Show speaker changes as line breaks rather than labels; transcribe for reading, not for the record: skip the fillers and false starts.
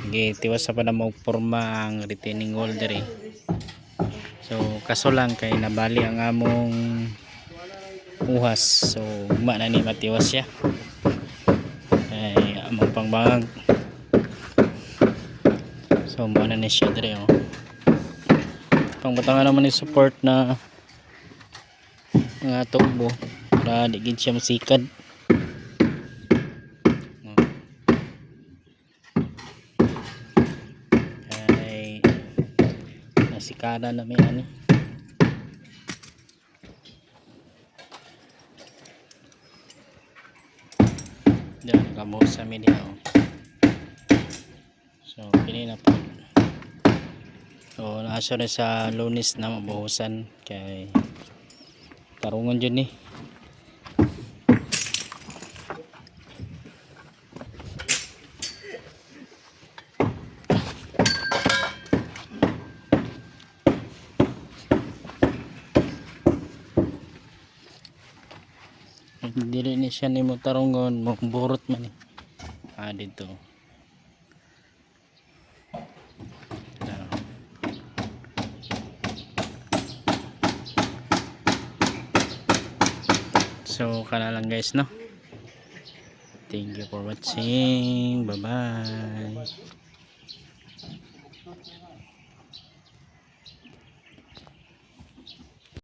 gitiwas sa pa na mo porma ang retaining wall diri. So kaso lang kay nabali ang among uhas, so ugma na ni matiwas siya ay among pangbangag. So mo na ni siya diri oh. Pangbutangan naman ni support na mga tubo para di gid siya masikad. Ay nasikada na may ani. Diyan nakabuhos sa media oh. So kini na po. So naasa na sa Lunes na mabuhusan kay tarungon dyan ni. Dili ni siya ni mo tarungon mo burot man ni. Dito. So kana lang guys no. Thank you for watching. Bye bye.